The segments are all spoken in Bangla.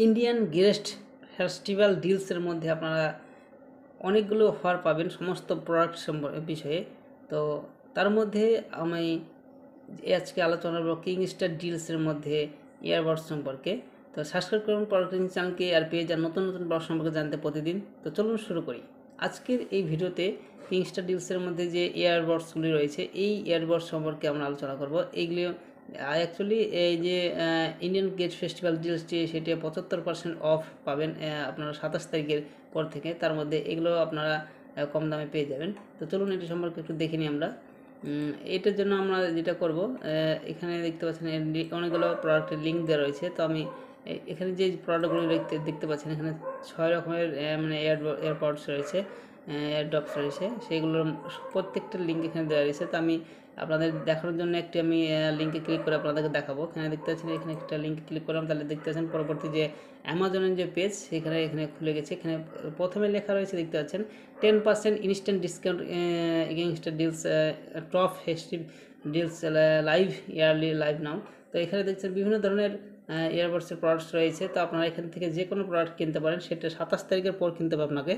ইন্ডিয়ান গেস্ট ফেস্টিভ্যাল ডিলসের মধ্যে আপনারা অনেকগুলো অফার পাবেন সমস্ত প্রোডাক্ট বিষয়ে। তো তার মধ্যে আমি আজকে আলোচনা করব কিংস্টার ডিলসের মধ্যে ইয়ারবাডস সম্পর্কে। তো সাবস্ক্রাইব করুন পরবর্তী চ্যানেলকে আর পেয়ে যান নতুন নতুন প্রোডাক্ট সম্পর্কে জানতে প্রতিদিন। তো চলুন শুরু করি। আজকের এই ভিডিওতে কিংস্টার ডিলসের মধ্যে যে ইয়ারবাডসগুলি রয়েছে এই ইয়ারবাডস সম্পর্কে আমরা আলোচনা করব। এইগুলি অ্যাকচুয়ালি এই যে ইন্ডিয়ান গেট ফেস্টিভ্যাল ডিলসটি সেটি 75% অফ পাবেন আপনারা 27 তারিখের পর থেকে। তার মধ্যে এগুলো আপনারা কম দামে পেয়ে যাবেন। তো চলুন এটি সম্পর্কে একটু দেখে নিই আমরা। এটার জন্য আমরা যেটা করব, এখানে দেখতে পাচ্ছেন অনেকগুলো প্রোডাক্টের লিঙ্ক দেওয়া রয়েছে। তো আমি এখানে যে প্রোডাক্টগুলো দেখতে পাচ্ছেন এখানে 6 রকমের মানে এয়ারপডস রয়েছে, এয়ারড্রপস রয়েছে, সেগুলোর প্রত্যেকটা লিঙ্ক এখানে দেওয়া রয়েছে। তো আমি আপনাদের দেখানোর জন্য একটি আমি লিঙ্কে ক্লিক করে আপনাদেরকে দেখাবো। এখানে দেখতে পাচ্ছেন এখানে একটা লিঙ্কে ক্লিক করলাম, তাহলে দেখতে পাচ্ছেন পরবর্তী যে অ্যামাজনের যে পেজ এখানে খুলে গেছে। এখানে প্রথমে লেখা রয়েছে দেখতে পাচ্ছেন 10% instant discount against deals top festive deals live yearly live নাও। তো এখানে দেখছেন বিভিন্ন ধরনের ইয়ারবাডসের প্রোডাক্টস রয়েছে। তো আপনারা এখান থেকে যে কোনো প্রোডাক্ট কিনতে পারেন, সেটা 27 তারিখের পর কিনতে হবে আপনাকে,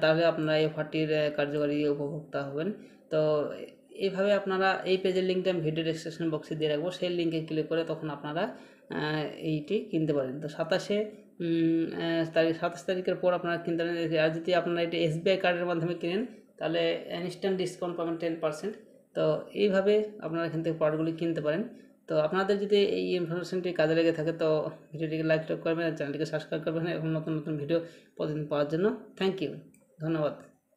তাহলে আপনারা এই অফারটির কার্যকারী উপভোক্তা হবেন। তো এইভাবে আপনারা এই পেজের লিঙ্কটা আমি ভিডিও ডেসক্রিপশন বক্সে দিয়ে রাখবো, সেই লিঙ্কে ক্লিক করে তখন আপনারা এইটি কিনতে পারেন। তো 27 তারিখের পর আপনারা কিনতে পারেন। আর যদি আপনারা এটি SBI কার্ডের মাধ্যমে কিনেন তাহলে ইনস্ট্যান্ট ডিসকাউন্ট পাবেন 10%। তো এইভাবে আপনারা এখান থেকে প্রোডাক্টগুলি কিনতে পারেন। তো আপনাদের যদি এই ইনফরমেশনটি কাজে লেগে থাকে তো ভিডিওটিকে লাইক করবেন, চ্যানেলটিকে সাবস্ক্রাইব করবেন এবং নতুন নতুন ভিডিও প্রতিদিন পাওয়ার জন্য। থ্যাংক ইউ, ধন্যবাদ।